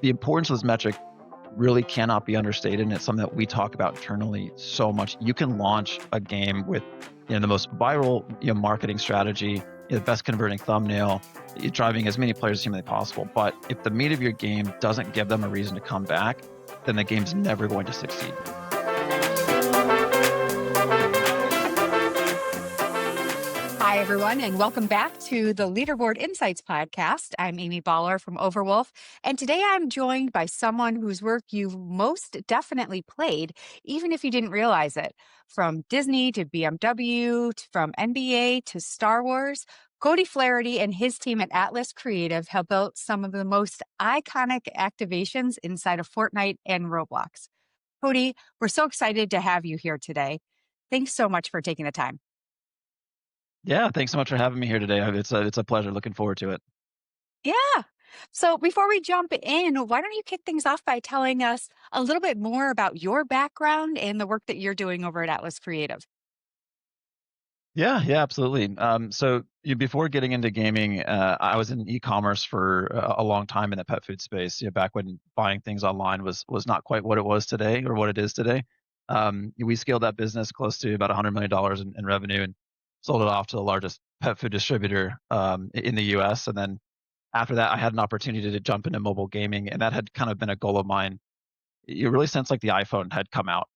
The importance of this metric really cannot be understated, and it's something that we talk about internally so much. You can launch a game with the most viral marketing strategy, the best converting thumbnail, driving as many players as humanly possible. But if the meat of your game doesn't give them a reason to come back, then the game's never going to succeed. Hi, everyone, and welcome back to the Leaderboard Insights podcast. I'm Amy Baller from Overwolf, and today I'm joined by someone whose work you've most definitely played, even if you didn't realize it. From Disney to BMW, from NBA to Star Wars, Cody Flaherty and his team at Atlas Creative have built some of the most iconic activations inside of Fortnite and Roblox. Cody, we're so excited to have you here today. Thanks so much for taking the time. Yeah, thanks so much for having me here today. It's a pleasure. Looking forward to it. Yeah. So before we jump in, why don't you kick things off by telling us a little bit more about your background and the work that you're doing over at Atlas Creative? Yeah, absolutely. Before getting into gaming, I was in e-commerce for a long time in the pet food space. Back when buying things online was not quite what it was today or what it is today. We scaled that business close to about $100 million in revenue and sold it off to the largest pet food distributor in the U.S. And then after that, I had an opportunity to jump into mobile gaming, and that had kind of been a goal of mine. Really since like the iPhone had come out.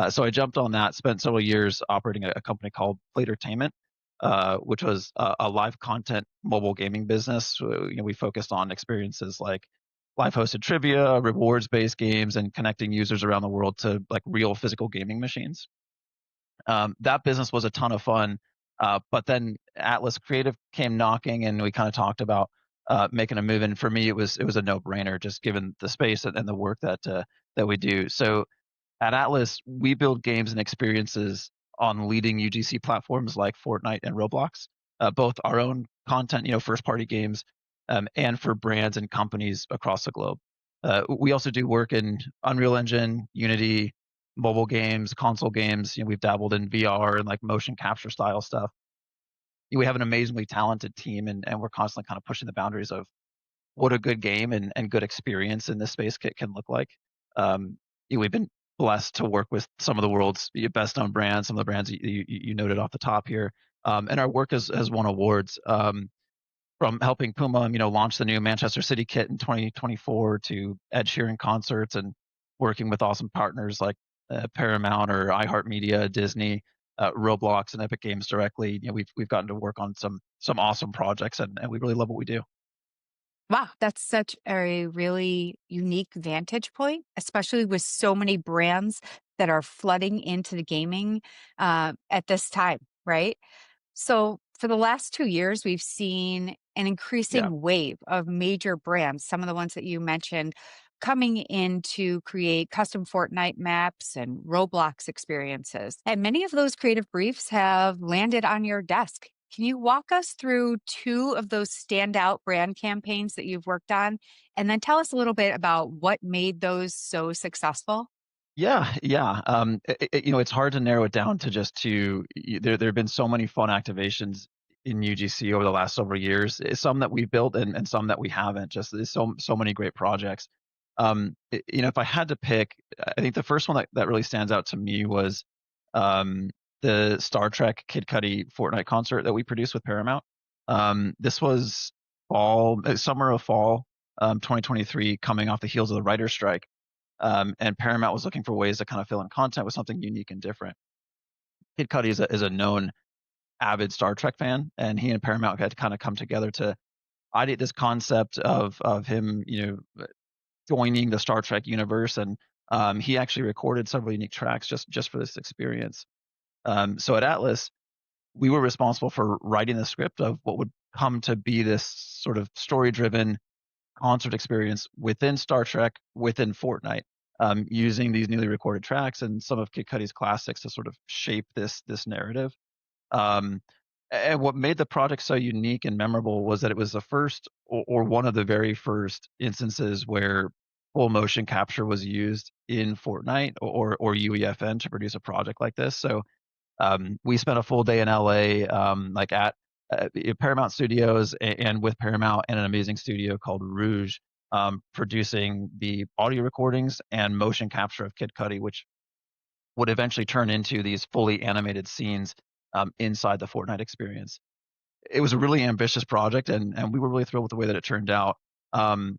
So I jumped on that, spent several years operating a company called Playdertainment, which was a live content mobile gaming business. We focused on experiences like live hosted trivia, rewards based games, and connecting users around the world to like real physical gaming machines. That business was a ton of fun. But then Atlas Creative came knocking, and we kind of talked about making a move. And for me, it was a no brainer, just given the space and the work that we do. So at Atlas, we build games and experiences on leading UGC platforms like Fortnite and Roblox, both our own content, first party games, and for brands and companies across the globe. We also do work in Unreal Engine, Unity, mobile games, console games. We've dabbled in VR and like motion capture style stuff. We have an amazingly talented team, and we're constantly kind of pushing the boundaries of what a good game and good experience in this space can look like. We've been blessed to work with some of the world's best known brands, some of the brands you noted off the top here. And our work has won awards, from helping Puma, launch the new Manchester City kit in 2024 to Ed Sheeran concerts and working with awesome partners like Paramount or iHeartMedia, Disney, Roblox, and Epic Games directly. We've gotten to work on some awesome projects, and we really love what we do. Wow, that's such a really unique vantage point, especially with so many brands that are flooding into the gaming at this time, right? So, for the last 2 years, we've seen an Yeah. increasing wave of major brands, some of the ones that you mentioned, coming in to create custom Fortnite maps and Roblox experiences. And many of those creative briefs have landed on your desk. Can you walk us through two of those standout brand campaigns that you've worked on? And then tell us a little bit about what made those so successful? Yeah. It's hard to narrow it down to just two. There have been so many fun activations in UGC over the last several years. Some that we've built and some that we haven't. Just there's so many great projects. If I had to pick, I think the first one that really stands out to me was the Star Trek Kid Cudi Fortnite concert that we produced with Paramount. This was summer of fall 2023, coming off the heels of the writer's strike. And Paramount was looking for ways to kind of fill in content with something unique and different. Kid Cudi is a known avid Star Trek fan, and he and Paramount had kind of come together to ideate this concept of him, joining the Star Trek universe. And he actually recorded several unique tracks just for this experience. So at Atlas, we were responsible for writing the script of what would come to be this sort of story-driven concert experience within Star Trek, within Fortnite, using these newly recorded tracks and some of Kid Cudi's classics to sort of shape this narrative. Um, and what made the project so unique and memorable was that it was the first or one of the very first instances where full motion capture was used in Fortnite or UEFN to produce a project like this. So we spent a full day in LA, like at Paramount Studios, and with Paramount and an amazing studio called Rouge, producing the audio recordings and motion capture of Kid Cudi, which would eventually turn into these fully animated scenes inside the Fortnite experience. It was a really ambitious project, and we were really thrilled with the way that it turned out. Um,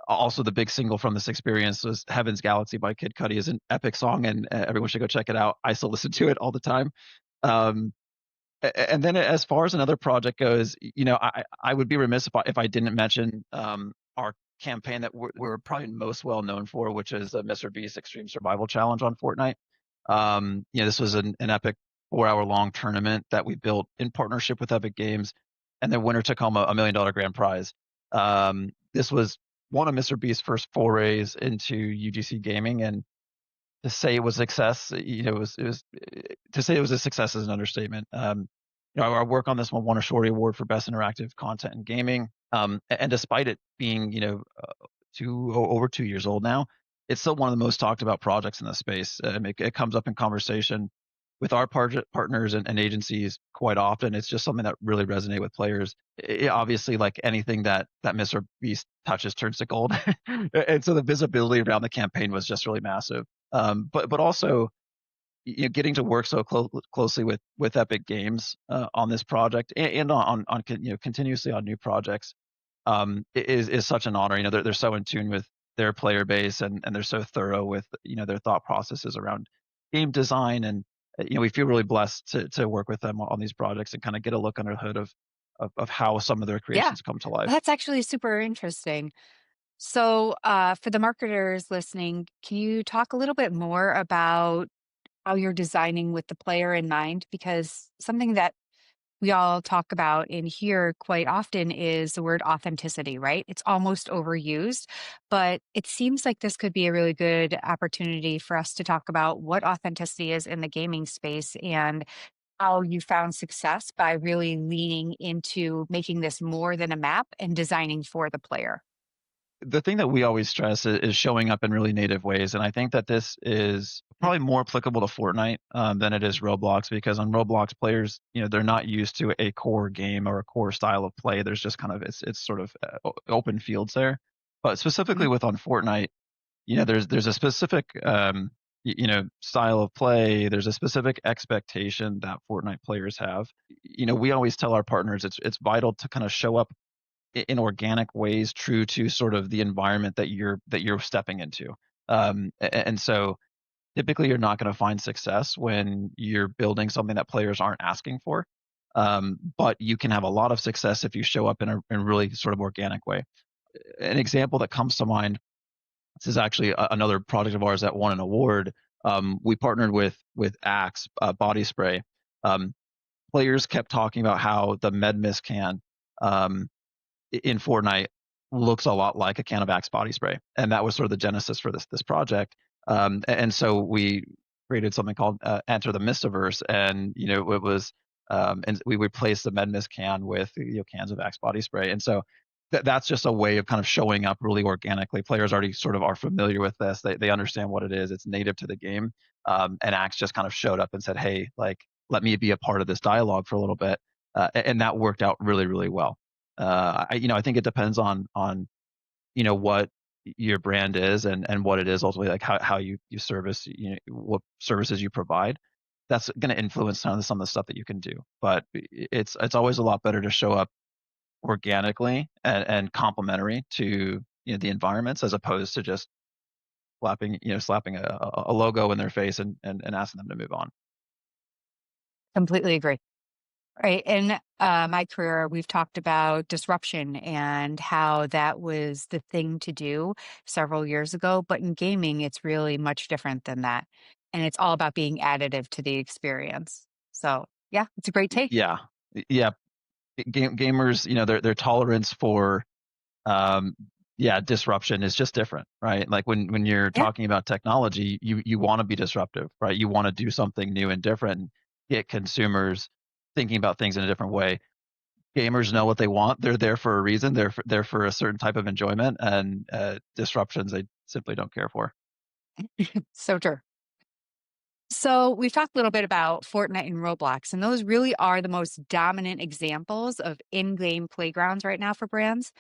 Also, the big single from this experience was "Heaven's Galaxy" by Kid Cudi. Is an epic song, and everyone should go check it out. I still listen to it all the time. Um, and then as far as another project goes, I would be remiss if I didn't mention our campaign that we're probably most well known for, which is the MrBeast Extreme Survival Challenge on Fortnite. This was an epic 4-hour long tournament that we built in partnership with Epic Games, and the winner took home a $1 million grand prize. This was one of MrBeast's first forays into UGC gaming, and to say it was a success, to say it was a success is an understatement. Our work on this one won a Shorty Award for Best Interactive Content in Gaming. And despite it being, over 2 years old now, it's still one of the most talked about projects in the space. It comes up in conversation with our partners and agencies quite often. It's just something that really resonates with players. Obviously, like anything that Mr. Beast touches turns to gold, and so the visibility around the campaign was just really massive. But also, getting to work so closely with Epic Games on this project and on continuously on new projects is such an honor. They're so in tune with their player base, and they're so thorough with their thought processes around game design, and we feel really blessed to work with them on these projects and kind of get a look under the hood of how some of their Yeah, creations come to life. that's actually super interesting. So, for the marketers listening, can you talk a little bit more about how you're designing with the player in mind? Because something that we all talk about in here quite often is the word authenticity, right? It's almost overused, but it seems like this could be a really good opportunity for us to talk about what authenticity is in the gaming space and how you found success by really leaning into making this more than a map and designing for the player. The thing that we always stress is showing up in really native ways, and I think that this is probably more applicable to Fortnite than it is Roblox, because on Roblox, players, they're not used to a core game or a core style of play. There's just kind of it's sort of open fields there. But specifically Mhm. with on Fortnite, there's a specific style of play. There's a specific expectation that Fortnite players have. We always tell our partners it's vital to kind of show up in organic ways, true to sort of the environment that you're stepping into. And so typically you're not going to find success when you're building something that players aren't asking for. But you can have a lot of success if you show up in a really sort of organic way. An example that comes to mind, this is actually another project of ours that won an award. We partnered with Axe body spray. Um, Players kept talking about how the MedMist can um, in Fortnite looks a lot like a can of Axe body spray, and that was sort of the genesis for this project. And so we created something called Enter the Mistaverse, and it was and we replaced the MedMist can with cans of Axe body spray, and so that's just a way of kind of showing up really organically. Players already sort of are familiar with this; they understand what it is. It's native to the game, and Axe just kind of showed up and said, "Hey, like let me be a part of this dialogue for a little bit," and that worked out really really well. I think it depends on what your brand is and what it is ultimately, like how you service, what services you provide. That's going to influence some of the stuff that you can do. But it's always a lot better to show up organically and complementary to the environments, as opposed to just slapping a logo in their face and asking them to move on. Completely agree. Right. In my career, we've talked about disruption and how that was the thing to do several years ago. But in gaming, it's really much different than that. And it's all about being additive to the experience. So, yeah, it's a great take. Yeah, yeah. Gamers, their tolerance for um, yeah, disruption is just different, right? Like when you're Yeah. talking about technology, you want to be disruptive, right? You want to do something new and different, get consumers thinking about things in a different way. Gamers know what they want. They're there for a reason. They're for a certain type of enjoyment, and disruptions they simply don't care for. So true. So, we've talked a little bit about Fortnite and Roblox, and those really are the most dominant examples of in game playgrounds right now for brands.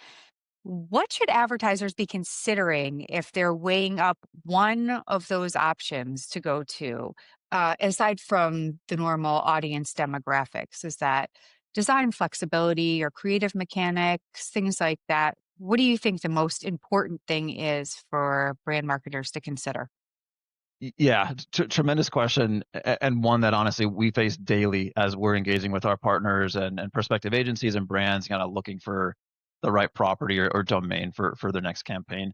What should advertisers be considering if they're weighing up one of those options to go to, aside from the normal audience demographics? Is that design flexibility or creative mechanics, things like that? What do you think the most important thing is for brand marketers to consider? Yeah, tremendous question, and one that honestly we face daily as we're engaging with our partners and prospective agencies and brands, kind of looking for the right property or domain for their next campaign.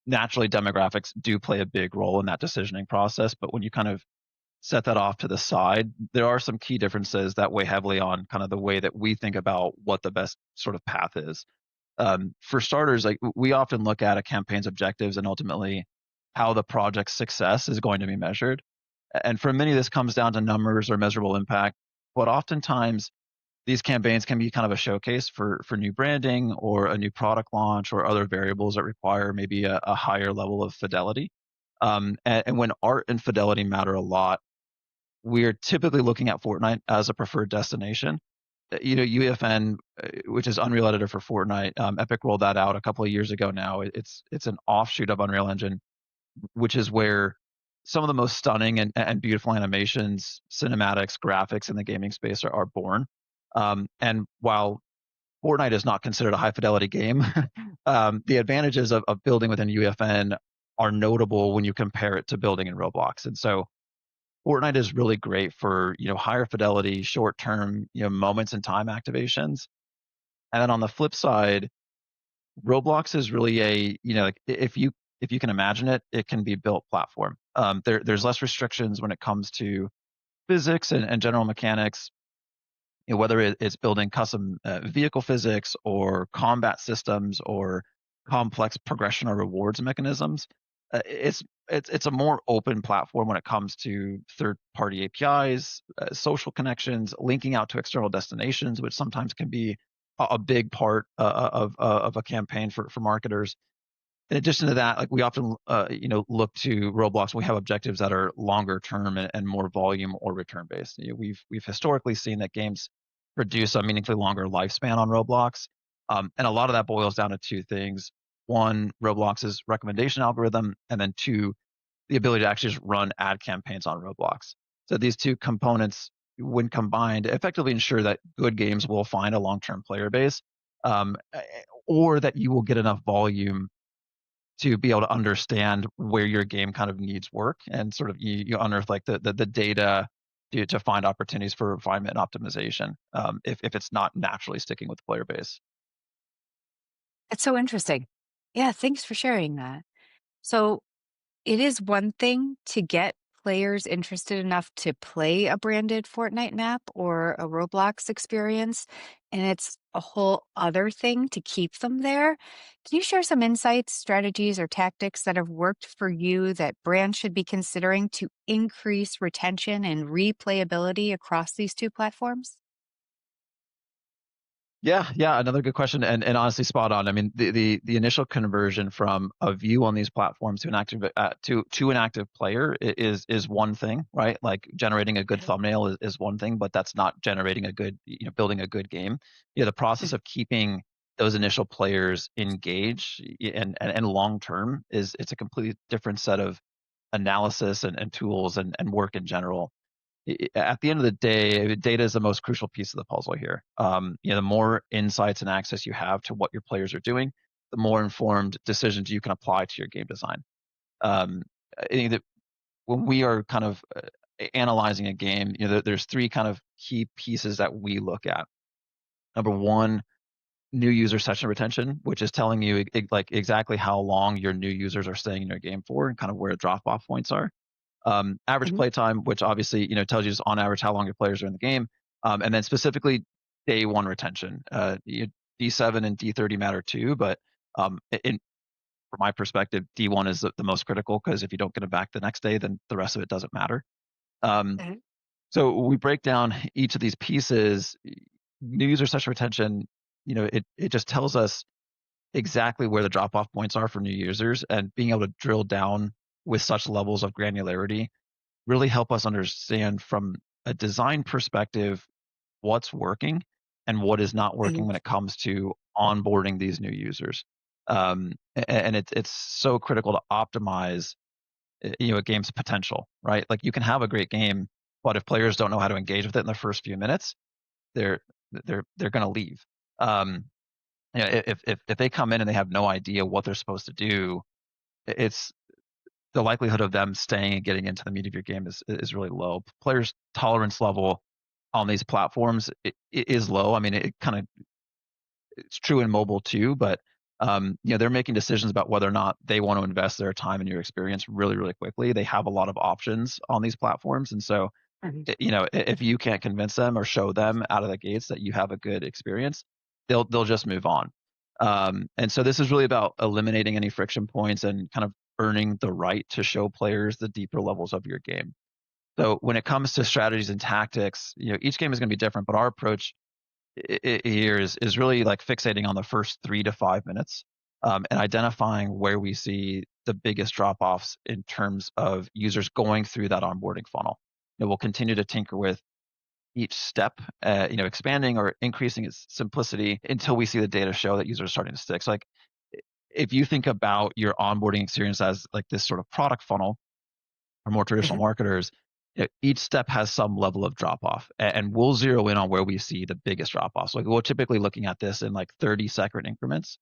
Naturally, demographics do play a big role in that decisioning process, but when you kind of set that off to the side, there are some key differences that weigh heavily on kind of the way that we think about what the best sort of path is. For starters, like we often look at a campaign's objectives and ultimately how the project's success is going to be measured. And for many, this comes down to numbers or measurable impact. But oftentimes, these campaigns can be kind of a showcase for new branding or a new product launch or other variables that require maybe a higher level of fidelity. And when art and fidelity matter a lot, we're typically looking at Fortnite as a preferred destination. UEFN, which is Unreal Editor for Fortnite, Epic rolled that out a couple of years ago now. It's an offshoot of Unreal Engine, which is where some of the most stunning and beautiful animations, cinematics, graphics in the gaming space are born. And while Fortnite is not considered a high fidelity game, the advantages of building within UEFN are notable when you compare it to building in Roblox. And so Fortnite is really great for higher fidelity, short term moments in time activations. And then on the flip side, Roblox is really a like if you can imagine it, it can be built platform. There's less restrictions when it comes to physics and general mechanics. Whether it's building custom vehicle physics or combat systems or complex progression or rewards mechanisms, it's a more open platform when it comes to third-party APIs, social connections, linking out to external destinations, which sometimes can be a big part of a campaign for marketers. In addition to that, like we often look to Roblox. We have objectives that are longer term and more volume or return based. We've historically seen that games produce a meaningfully longer lifespan on Roblox, and a lot of that boils down to two things: one, Roblox's recommendation algorithm, and then two, the ability to actually just run ad campaigns on Roblox. So these two components, when combined, effectively ensure that good games will find a long-term player base, um, or that you will get enough volume to be able to understand where your game kind of needs work, and sort of you unearth like the data to find opportunities for refinement and optimization, if it's not naturally sticking with the player base. It's so interesting. Yeah, thanks for sharing that. So, it is one thing to get players interested enough to play a branded Fortnite map or a Roblox experience, and it's a whole other thing to keep them there. Can you share some insights, strategies, or tactics that have worked for you that brands should be considering to increase retention and replayability across these two platforms? Yeah, another good question, and honestly spot on. I mean, the initial conversion from a view on these platforms to an active to an active player is one thing, right? Like generating a good Mhm. thumbnail is one thing, but that's not generating a good, building a good game. The process of keeping those initial players engaged and long term is it's a completely different set of analysis and tools and work in general. At the end of the day, data is the most crucial piece of the puzzle here. The more insights and access you have to what your players are doing, the more informed decisions you can apply to your game design. Um, I think that when we are kind of analyzing a game, there's three kind of key pieces that we look at. Number one, new user session retention, which is telling you like exactly how long your new users are staying in your game for and kind of where drop off points are. Average Mhm. play time, which obviously tells you just on average how long your players are in the game, and then specifically day one retention. D7 and D30 matter too, but from my perspective, D1 is the most critical because if you don't get them back the next day, then the rest of it doesn't matter. Um, Mhm. so we break down each of these pieces. New user session retention, it just tells us exactly where the drop off points are for new users, and being able to drill down with such levels of granularity really help us understand from a design perspective what's working and what is not working Mhm. when it comes to onboarding these new users. And it's so critical to optimize a game's potential, right? Like you can have a great game, but if players don't know how to engage with it in the first few minutes, they're they're going to leave. Um, if they come in and they have no idea what they're supposed to do, it's the likelihood of them staying and getting into the meat of your game is really low. Players' tolerance level on these platforms it is low. I mean, it's true in mobile too, but they're making decisions about whether or not they want to invest their time in your experience really, really quickly. They have a lot of options on these platforms, and so if you can't convince them or show them out of the gates that you have a good experience, they'll just move on. And so this is really about eliminating any friction points and kind of earning the right to show players the deeper levels of your game. So when it comes to strategies and tactics, each game is going to be different, but our approach here is really like fixating on the first 3 to 5 minutes, and identifying where we see the biggest drop-offs in terms of users going through that onboarding funnel. We'll continue to tinker with each step, expanding or increasing its simplicity until we see the data show that users are starting to stick. So like if you think about your onboarding experience as like this sort of product funnel for more traditional marketers, each step has some level of drop off, and we'll zero in on where we see the biggest drop off. So like we're typically looking at this in like 30-second increments.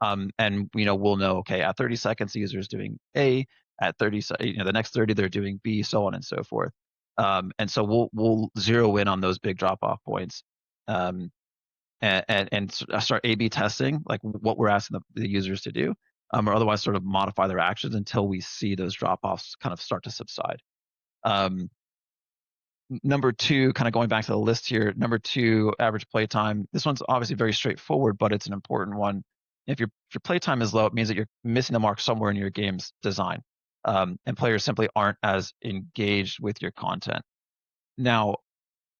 And we'll know, okay, at 30 seconds, the user is doing A, at 30, the next 30, they're doing B, so on and so forth. And so we'll zero in on those big drop off points. And start A/B testing, like what we're asking the users to do, or otherwise sort of modify their actions until we see those drop offs kind of start to subside. Number two, kind of going back to the list here, number two, average playtime. This one's obviously very straightforward, but it's an important one. If your playtime is low, it means that you're missing the mark somewhere in your game's design, and players simply aren't as engaged with your content. Now,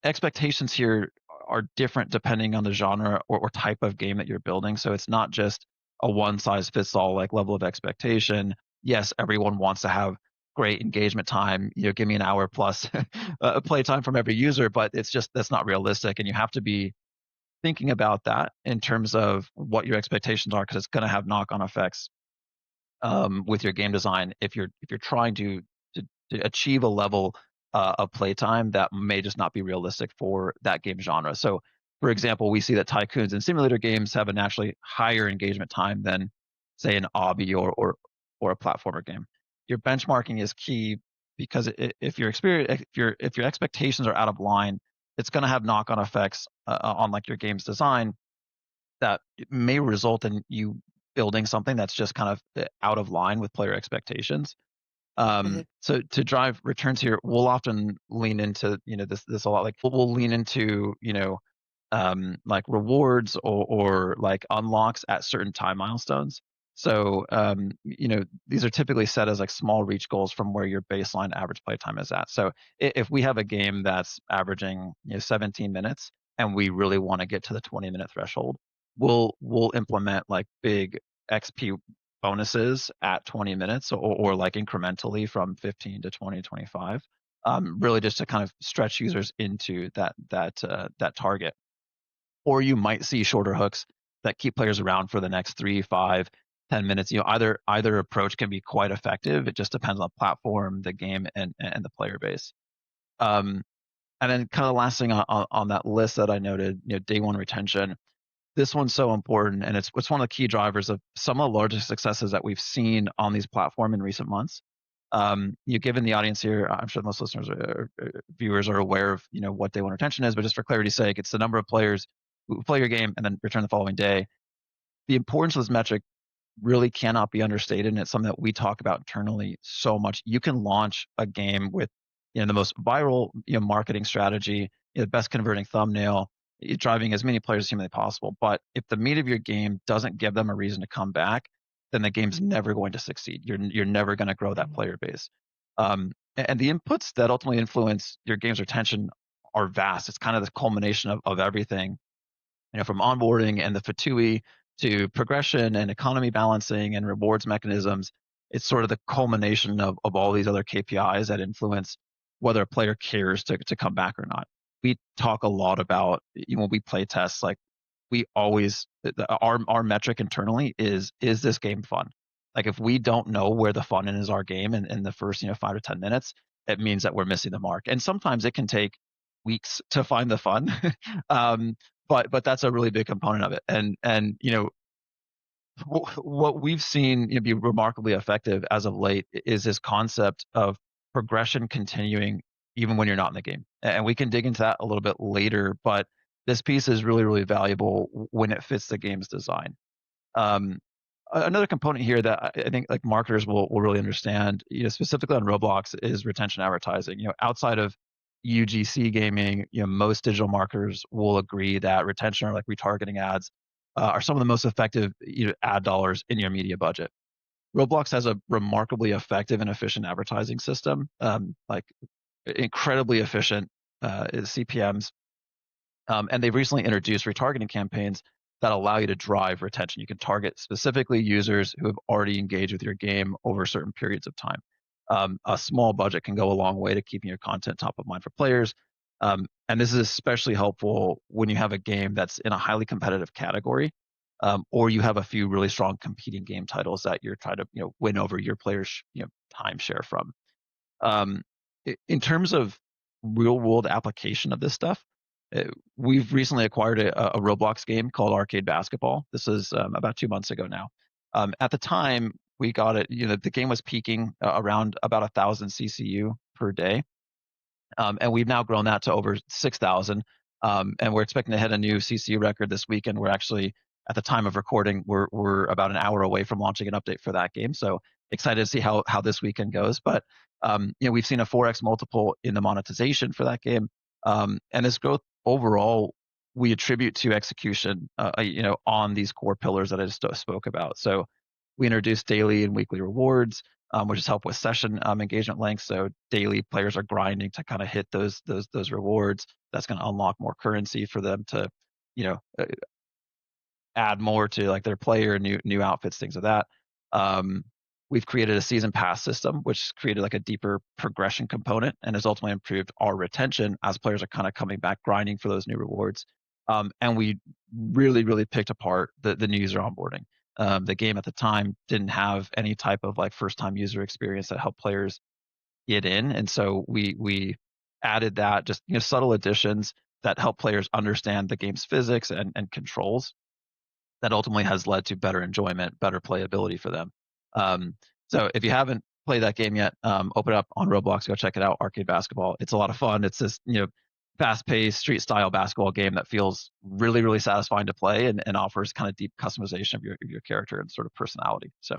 expectations here are different depending on the genre or type of game that you're building. So it's not just a one size fits all like level of expectation. Yes, everyone wants to have great engagement time. Give me an hour plus play time from every user, but that's not realistic. And you have to be thinking about that in terms of what your expectations are, because it's going to have knock-on effects with your game design if you're trying to achieve a level of playtime that may just not be realistic for that game genre. So, for example, we see that tycoons and simulator games have a naturally higher engagement time than, say, an obby or a platformer game. Your benchmarking is key, because if your expectations are out of line, it's going to have knock-on effects on like your game's design that may result in you building something that's just kind of out of line with player expectations. So to drive returns here, we'll often lean into this a lot. Like we'll lean into like rewards or like unlocks at certain time milestones. So these are typically set as like small reach goals from where your baseline average playtime is at. So if we have a game that's averaging 17 minutes and we really want to get to the 20-minute threshold, we'll implement like big XP bonuses at 20 minutes or like incrementally from 15 to 20, 25, really just to kind of stretch users into that target. Or you might see shorter hooks that keep players around for the next 3, 5, 10 minutes. Either approach can be quite effective. It just depends on the platform, the game, and the player base. And then kind of the last thing on that list that I noted, day one retention. This one's so important, and it's one of the key drivers of some of the largest successes that we've seen on these platforms in recent months. Given the audience here, I'm sure most listeners or viewers are aware of what day one retention is, but just for clarity's sake, it's the number of players who play your game and then return the following day. The importance of this metric really cannot be understated, and it's something that we talk about internally so much. You can launch a game with the most viral marketing strategy, the best converting thumbnail, driving as many players as humanly possible. But if the meat of your game doesn't give them a reason to come back, then the game's never going to succeed. You're never going to grow that player base. And the inputs that ultimately influence your game's retention are vast. It's kind of the culmination of everything, from onboarding and the FTUI to progression and economy balancing and rewards mechanisms. It's sort of the culmination of all these other KPIs that influence whether a player cares to come back or not. We talk a lot about, when we play tests, like we always our metric internally is this game fun? Like if we don't know where the fun is our game in the first 5 to 10 minutes, it means that we're missing the mark. And sometimes it can take weeks to find the fun, um, but that's a really big component of it. And what we've seen be remarkably effective as of late is this concept of progression continuing even when you're not in the game. And we can dig into that a little bit later, but this piece is really, really valuable when it fits the game's design. Um, Another component here that I think like marketers will really understand, specifically on Roblox, is retention advertising. Outside of UGC gaming, most digital marketers will agree that retention or like retargeting ads are some of the most effective ad dollars in your media budget. Roblox has a remarkably effective and efficient advertising system, like incredibly efficient CPMs, and they've recently introduced retargeting campaigns that allow you to drive retention. You can target specifically users who have already engaged with your game over certain periods of time. A small budget can go a long way to keeping your content top of mind for players. And this is especially helpful when you have a game that's in a highly competitive category, or you have a few really strong competing game titles that you're trying to win over your players' time share from. Um, in terms of real world application of this stuff, uh, we've recently acquired a Roblox game called Arcade Basketball. This is about 2 months ago now. At the time we got it, the game was peaking around about 1,000 CCU per day. And we've now grown that to over 6,000. And we're expecting to hit a new CCU record this weekend. We're actually, at the time of recording, we're about an hour away from launching an update for that game. So excited to see how this weekend goes. But we've seen a 4x multiple in the monetization for that game. And this growth overall, we attribute to execution, on these core pillars that I just spoke about. So we introduced daily and weekly rewards, which has helped with session engagement length. So daily players are grinding to kind of hit those rewards. That's going to unlock more currency for them to, you know, uh, add more to like their player, new outfits, things of that. Um, we've created a season pass system, which created like a deeper progression component and has ultimately improved our retention as players are kind of coming back grinding for those new rewards. And we really, really picked apart the new user onboarding. The game at the time didn't have any type of like first time user experience that helped players get in. And so we added that, just subtle additions that help players understand the game's physics and controls, that ultimately has led to better enjoyment, better playability for them. Um, so if you haven't played that game yet, open it up on Roblox, go check it out. Arcade Basketball. It's a lot of fun. It's this fast-paced street style basketball game that feels really, really satisfying to play and offers kind of deep customization of your character and sort of personality. So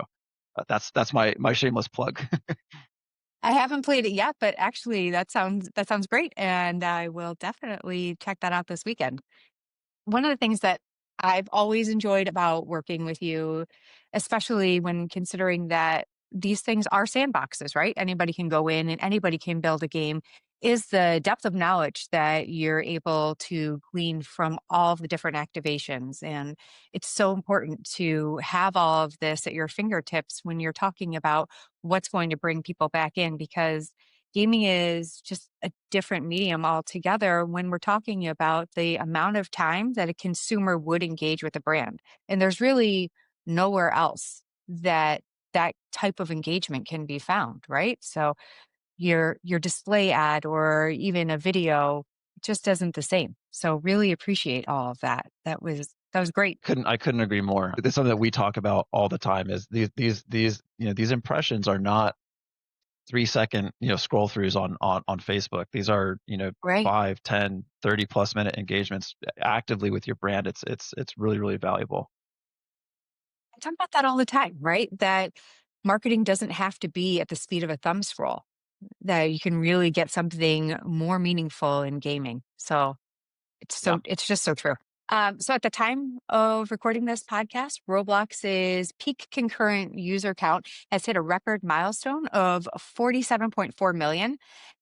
that's my shameless plug. I haven't played it yet, but actually that sounds great, and I will definitely check that out this weekend. One of the things that I've always enjoyed about working with you, especially when considering that these things are sandboxes, right? Anybody can go in and anybody can build a game, is the depth of knowledge that you're able to glean from all of the different activations. And it's so important to have all of this at your fingertips when you're talking about what's going to bring people back in, because gaming is just a different medium altogether when we're talking about the amount of time that a consumer would engage with a brand. And there's really nowhere else that that type of engagement can be found, right? So your display ad or even a video just isn't the same. So really appreciate all of that. That was great. I couldn't agree more. It's something that we talk about all the time. Is these impressions are not 3 second scroll throughs on Facebook. These are Right. 5, 10, 30 plus minute engagements actively with your brand. It's really, really valuable. I talk about that all the time, right? That marketing doesn't have to be at the speed of a thumb scroll, that you can really get something more meaningful in gaming. So Yeah. it's just so true. So at the time of recording this podcast, Roblox's peak concurrent user count has hit a record milestone of 47.4 million.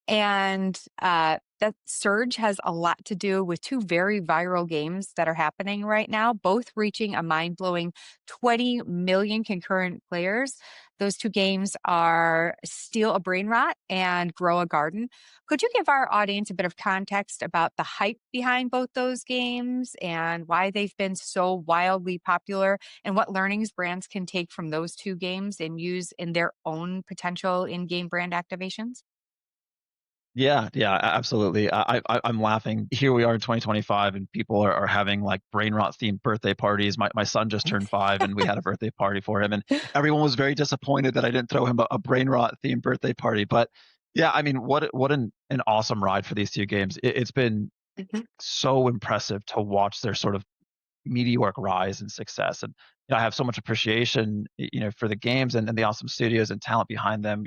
And that surge has a lot to do with two very viral games that are happening right now, both reaching a mind blowing 20 million concurrent players. Those two games are Steal a Brainrot and Grow a Garden. Could you give our audience a bit of context about the hype behind both those games and why they've been so wildly popular and what learnings brands can take from those two games and use in their own potential in-game brand activations? Yeah, yeah, absolutely. I'm laughing. Here we are in 2025, and people are having like brain rot themed birthday parties. My son just turned 5, and we had a birthday party for him, and everyone was very disappointed that I didn't throw him a brain rot themed birthday party. But yeah, I mean, what an awesome ride for these two games. It's been Mhm, so impressive to watch their sort of meteoric rise and success. And I have so much appreciation, for the games and the awesome studios and talent behind them.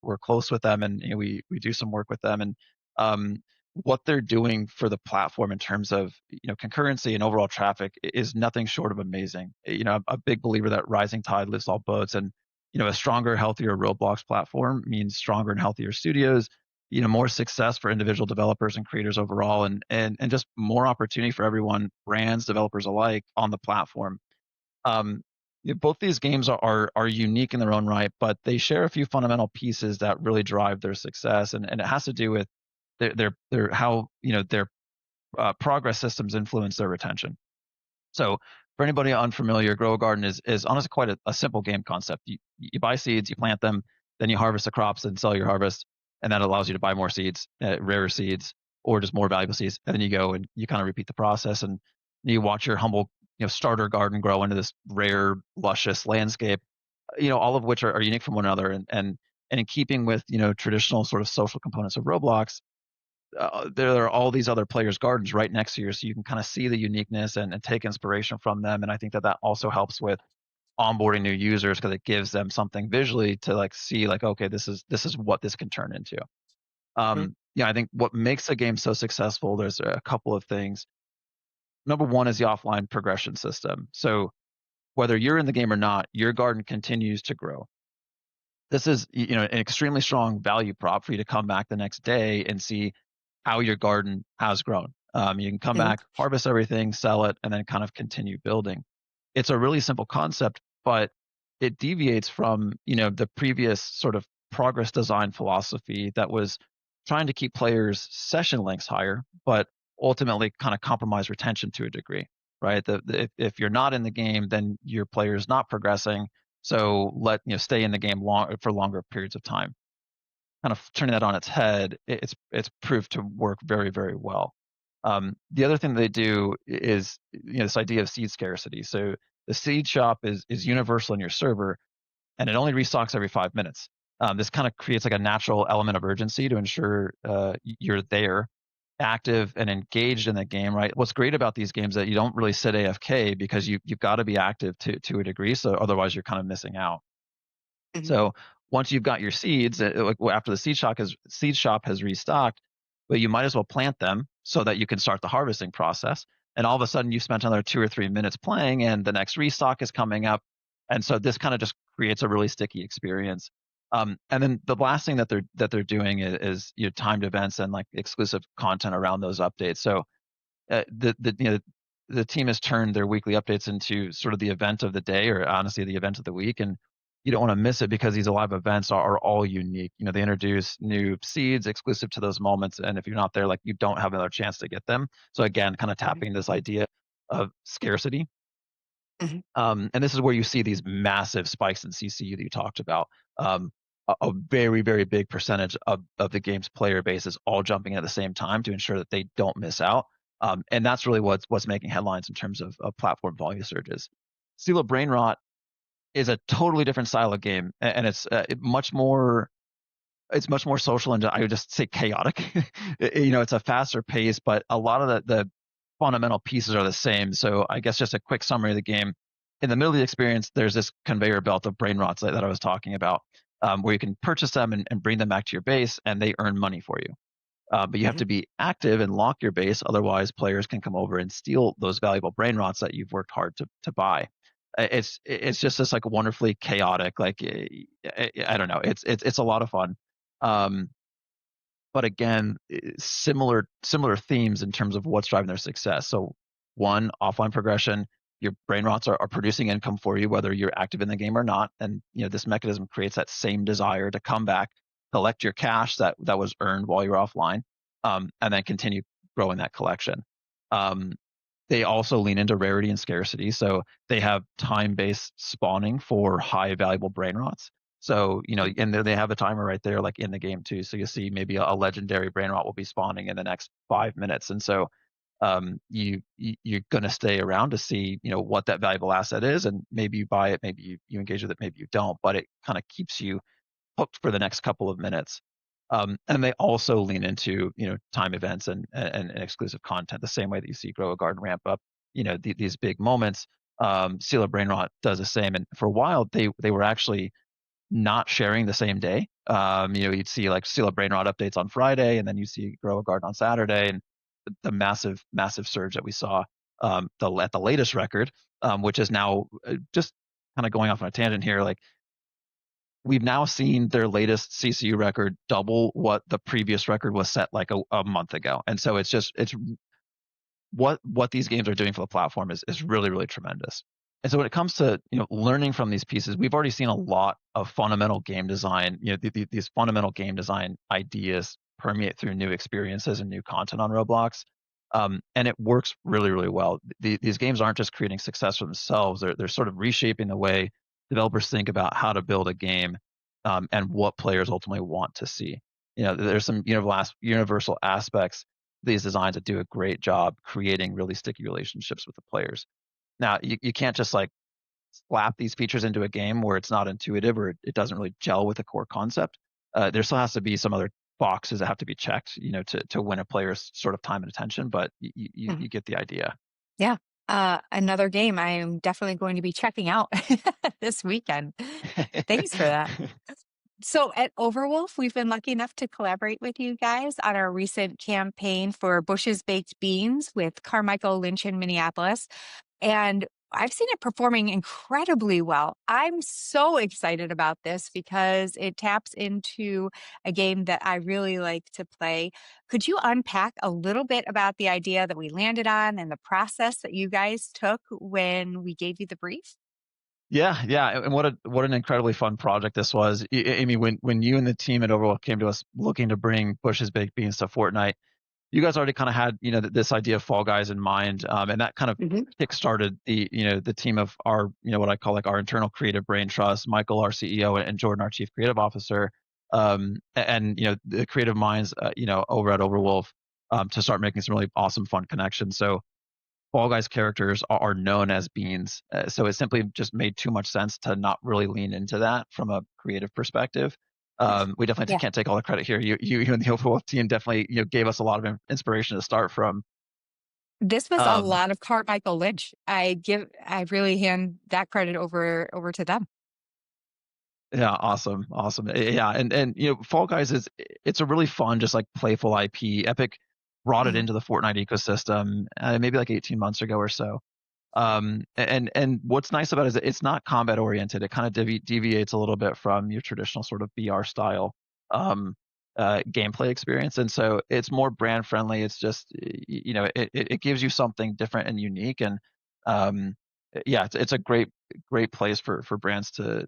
We're close with them, and we do some work with them, and um, what they're doing for the platform in terms of concurrency and overall traffic is nothing short of amazing. I'm a big believer that rising tide lifts all boats, and a stronger, healthier Roblox platform means stronger and healthier studios, more success for individual developers and creators overall, and just more opportunity for everyone, brands, developers alike, on the platform. Um, Both these games are unique in their own right, but they share a few fundamental pieces that really drive their success, and it has to do with their how their progress systems influence their retention. So for anybody unfamiliar, Grow a Garden is honestly quite a simple game concept. You buy seeds, you plant them, then you harvest the crops and sell your harvest, and that allows you to buy more seeds, rarer seeds, or just more valuable seeds. And then you go and you kind of repeat the process, and you watch your humble starter garden grow into this rare, luscious landscape. All of which are unique from one another, and in keeping with traditional sort of social components of Roblox, there are all these other players' gardens right next to you, so you can kind of see the uniqueness and take inspiration from them. And I think that also helps with onboarding new users because it gives them something visually to like see, like, okay, this is what this can turn into. mhm, Yeah, I think what makes a game so successful, there's a couple of things. Number one is the offline progression system. So whether you're in the game or not, your garden continues to grow. This is an extremely strong value prop for you to come back the next day and see how your garden has grown. You can come mhm, back, harvest everything, sell it, and then kind of continue building. It's a really simple concept, but it deviates from the previous sort of progress design philosophy that was trying to keep players' session lengths higher, but ultimately kind of compromise retention to a degree, right? If you're not in the game, then your player is not progressing. So stay in the game for longer periods of time. Kind of turning that on its head, it's proved to work very, very well. The other thing they do is this idea of seed scarcity. So the seed shop is universal in your server, and it only restocks every 5 minutes. This kind of creates like a natural element of urgency to ensure you're there, active and engaged in the game. Right. What's great about these games is that you don't really sit AFK because you've got to be active to a degree. So otherwise, you're kind of missing out. mhm, So once you've got your seeds, after the seed shop has restocked, well, you might as well plant them so that you can start the harvesting process. And all of a sudden, you've spent another 2 or 3 minutes playing, and the next restock is coming up. And so this kind of just creates a really sticky experience. And then the last thing that they're doing is timed events and like exclusive content around those updates. So the team has turned their weekly updates into sort of the event of the day, or honestly the event of the week, and you don't want to miss it because these live events are all unique. They introduce new seeds exclusive to those moments, and if you're not there, like, you don't have another chance to get them. So again, kind of mhm, tapping this idea of scarcity. mhm, And this is where you see these massive spikes in CCU that you talked about. A very, very big percentage of the game's player base is all jumping at the same time to ensure that they don't miss out. And that's really what's making headlines in terms of platform volume surges. Steal a Brain Rot is a totally different style of game, and it's much more social, and I would just say chaotic. It's a faster pace, but a lot of the fundamental pieces are the same. So I guess just a quick summary of the game. In the middle of the experience, there's this conveyor belt of brain rots that I was talking about, where you can purchase them and bring them back to your base, and they earn money for you. But you have mhm, to be active and lock your base, otherwise players can come over and steal those valuable brain rots that you've worked hard to buy. It's just this like wonderfully chaotic, like, I don't know, it's a lot of fun. Um, but again, similar themes in terms of what's driving their success. So one, offline progression. your brain rots are producing income for you, whether you're active in the game or not. And this mechanism creates that same desire to come back, collect your cash that was earned while you're offline, and then continue growing that collection. They also lean into rarity and scarcity. So they have time-based spawning for high valuable brain rots. So, and they have a timer right there, like in the game too. So you'll see maybe a legendary brain rot will be spawning in the next 5 minutes. And so you're going to stay around to see, what that valuable asset is. And maybe you buy it, maybe you engage with it, maybe you don't, but it kind of keeps you hooked for the next couple of minutes. And they also lean into, time events and exclusive content, the same way that you see Grow a Garden ramp up, these big moments. Seal of Brainrot does the same. And for a while, they were actually not sharing the same day. You'd see like Seal of Brainrot updates on Friday, and then you see Grow a Garden on Saturday, and the massive surge that we saw at the latest record, which is now just kind of going off on a tangent here, like we've now seen their latest CCU record double what the previous record was set like a month ago. And so it's what these games are doing for the platform is really, really tremendous. And so when it comes to, learning from these pieces, we've already seen a lot of fundamental game design, these fundamental game design ideas permeate through new experiences and new content on Roblox. And it works really, really well. These games aren't just creating success for themselves. They're sort of reshaping the way developers think about how to build a game, and what players ultimately want to see. There's some universal aspects of these designs that do a great job creating really sticky relationships with the players. Now, you can't just like slap these features into a game where it's not intuitive or it doesn't really gel with the core concept. There still has to be some other boxes that have to be checked, to win a player's sort of time and attention, but you get the idea. Yeah. Another game I am definitely going to be checking out this weekend. Thanks for that. So at Overwolf, we've been lucky enough to collaborate with you guys on our recent campaign for Bush's Baked Beans with Carmichael Lynch in Minneapolis. And I've seen it performing incredibly well. I'm so excited about this because it taps into a game that I really like to play. Could you unpack a little bit about the idea that we landed on and the process that you guys took when we gave you the brief? Yeah, and what an incredibly fun project this was, Amy. When you and the team at Overwolf came to us looking to bring Bush's Baked Beans to Fortnite, you guys already kind of had this idea of Fall Guys in mind, and that kind of kickstarted the team of our what I call like our internal creative brain trust, Michael, our CEO, and Jordan, our chief creative officer, and the creative minds over at Overwolf, to start making some really awesome fun connections. So Fall Guys characters are known as beans, so it simply just made too much sense to not really lean into that from a creative perspective. We definitely Yeah. can't take all the credit here. You and the Overwolf team definitely gave us a lot of inspiration to start from. This was a Um, lot of Carmichael Lynch. I really hand that credit over to them. yeah, awesome. Yeah, and Fall Guys it's a really fun, just like playful IP. Epic brought it Mhm. into the Fortnite ecosystem, maybe like 18 months ago or so. And what's nice about it is that it's not combat oriented. It kind of deviates a little bit from your traditional sort of BR style um, gameplay experience, and so it's more brand friendly. It's just it gives you something different and unique, and um, yeah, it's a great place for brands to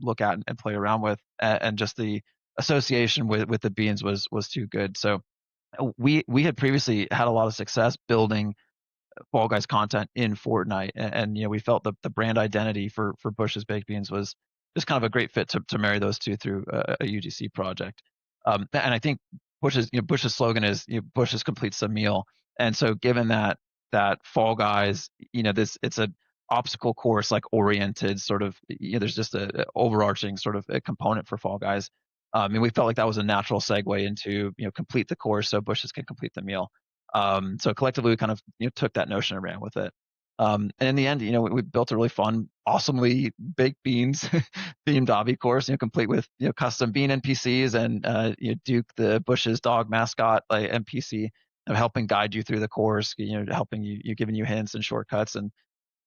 look at and play around with, and just the association with the beans was too good. So we had previously had a lot of success building Fall Guys content in Fortnite, and we felt the brand identity for Bush's Baked Beans was just kind of a great fit to marry those two through a UGC project. And I think Bush's slogan is Bush's completes the meal, and so given that Fall Guys, this it's a obstacle course like oriented sort of, there's just a overarching sort of a component for Fall Guys. And we felt like that was a natural segue into complete the course so Bushes can complete the meal. So collectively, we kind of took that notion and ran with it. And in the end, we built a really fun, awesomely baked beans themed obby course, complete with custom bean NPCs and Duke, the Bush's dog mascot, like NPC, helping guide you through the course, helping you, giving you hints and shortcuts, and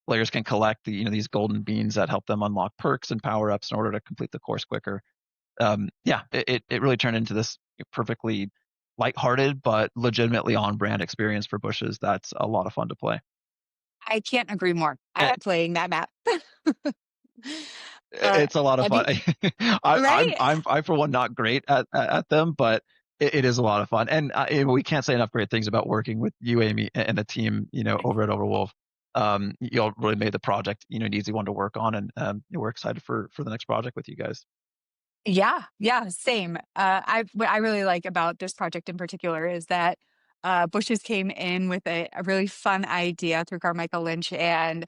players can collect these golden beans that help them unlock perks and power ups in order to complete the course quicker. Yeah, it really turned into this perfectly lighthearted but legitimately on brand experience for Bushes. That's a lot of fun to play. I can't agree more. I Eh, am playing that map. It's a lot of Have fun. you right? I for one not great at them, but it is a lot of fun. And we can't say enough great things about working with you, Amy, and the team, over at Overwolf. You all really made the project, an easy one to work on, and we're excited for the next project with you guys. Yeah, yeah, same. What I really like about this project in particular is that Bushes came in with a really fun idea through Carmichael Lynch, and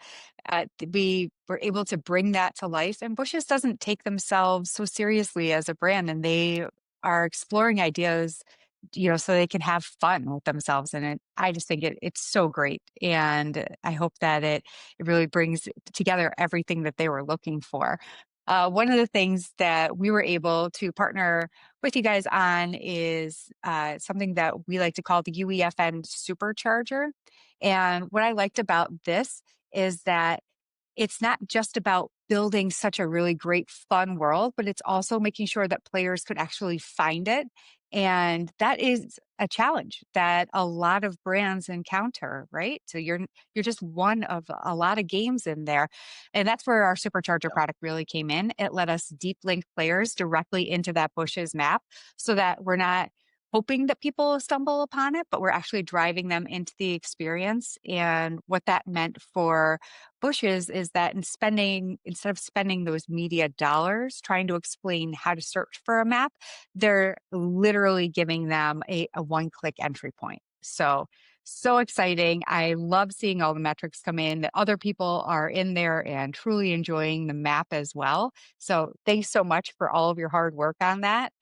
we were able to bring that to life. And Bushes doesn't take themselves so seriously as a brand, and they are exploring ideas, so they can have fun with themselves. And I just think it's so great, and I hope that it really brings together everything that they were looking for. One of the things that we were able to partner with you guys on is something that we like to call the UEFN supercharger. And what I liked about this is that it's not just about building such a really great fun world, but it's also making sure that players could actually find it. And that is a challenge that a lot of brands encounter, right? So you're just one of a lot of games in there. And that's where our supercharger Yeah. product really came in. It let us deep link players directly into that Bushes map so that we're not hoping that people stumble upon it, but we're actually driving them into the experience. And what that meant for Bushes is that instead of spending those media dollars trying to explain how to search for a map, they're literally giving them a one-click entry point. So exciting. I love seeing all the metrics come in that other people are in there and truly enjoying the map as well. So thanks so much for all of your hard work on that.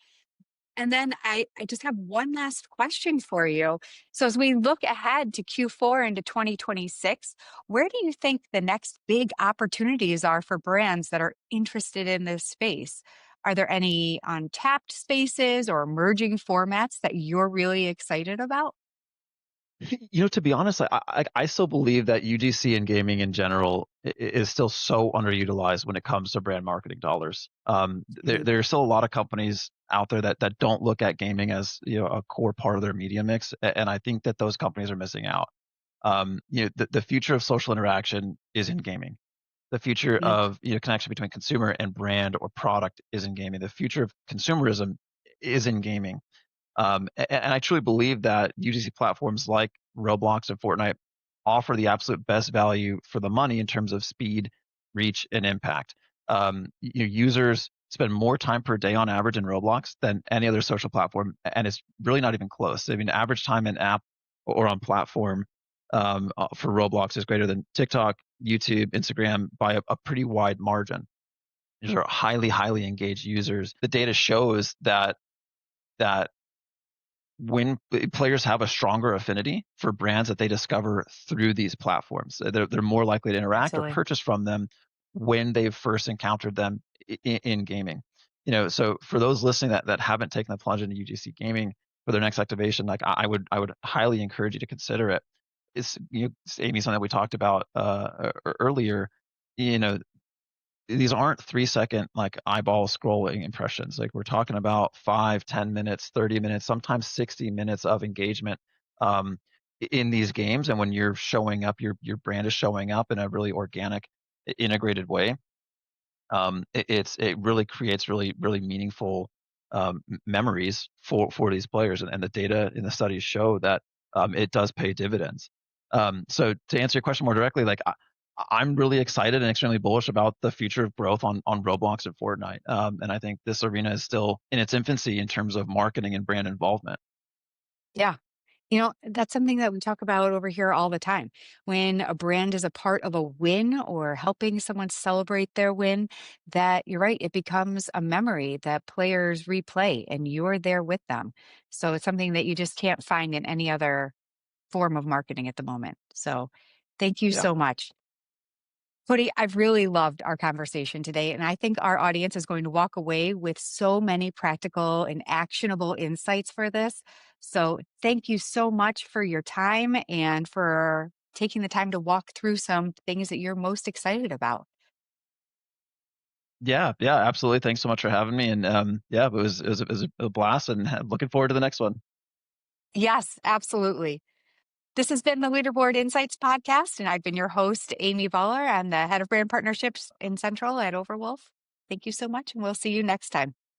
And then I just have one last question for you. So as we look ahead to Q4 into 2026, where do you think the next big opportunities are for brands that are interested in this space? Are there any untapped spaces or emerging formats that you're really excited about? To be honest, I still believe that UGC and gaming in general is still so underutilized when it comes to brand marketing dollars. There are still a lot of companies out there that don't look at gaming as a core part of their media mix, and I think that those companies are missing out. The future of social interaction is in gaming. The future Yeah, of connection between consumer and brand or product is in gaming. The future of consumerism is in gaming. And I truly believe that UGC platforms like Roblox and Fortnite offer the absolute best value for the money in terms of speed, reach, and impact. Users spend more time per day on average in Roblox than any other social platform, and it's really not even close. I mean, average time in app or on platform for Roblox is greater than TikTok, YouTube, Instagram by a pretty wide margin. These are highly, highly engaged users. The data shows that when players have a stronger affinity for brands that they discover through these platforms, they're more likely to interact or absolutely. purchase from them when they've first encountered them in gaming. So for those listening that haven't taken the plunge into UGC gaming for their next activation, like I would highly encourage you to consider it. It's Amy, something that we talked about earlier. You know, these aren't 3 second like eyeball scrolling impressions. Like we're talking about 5, 10 minutes, 30 minutes, sometimes 60 minutes of engagement in these games. And when you're showing up, your brand is showing up in a really organic, integrated way. It really creates really, really meaningful memories for these players. And the data in the studies show that it does pay dividends. So to answer your question more directly, like I'm really excited and extremely bullish about the future of growth on Roblox and Fortnite. And I think this arena is still in its infancy in terms of marketing and brand involvement. Yeah. That's something that we talk about over here all the time. When a brand is a part of a win or helping someone celebrate their win, that you're right, it becomes a memory that players replay and you're there with them. So it's something that you just can't find in any other form of marketing at the moment. So thank you Yeah. so much. Cody, I've really loved our conversation today, and I think our audience is going to walk away with so many practical and actionable insights for this. So, thank you so much for your time and for taking the time to walk through some things that you're most excited about. Yeah, absolutely. Thanks so much for having me. And yeah, it was a blast, and looking forward to the next one. Yes, absolutely. This has been the Leaderboard Insights podcast, and I've been your host, Amy Baller. I'm the head of brand partnerships in Central at Overwolf. Thank you so much, and we'll see you next time.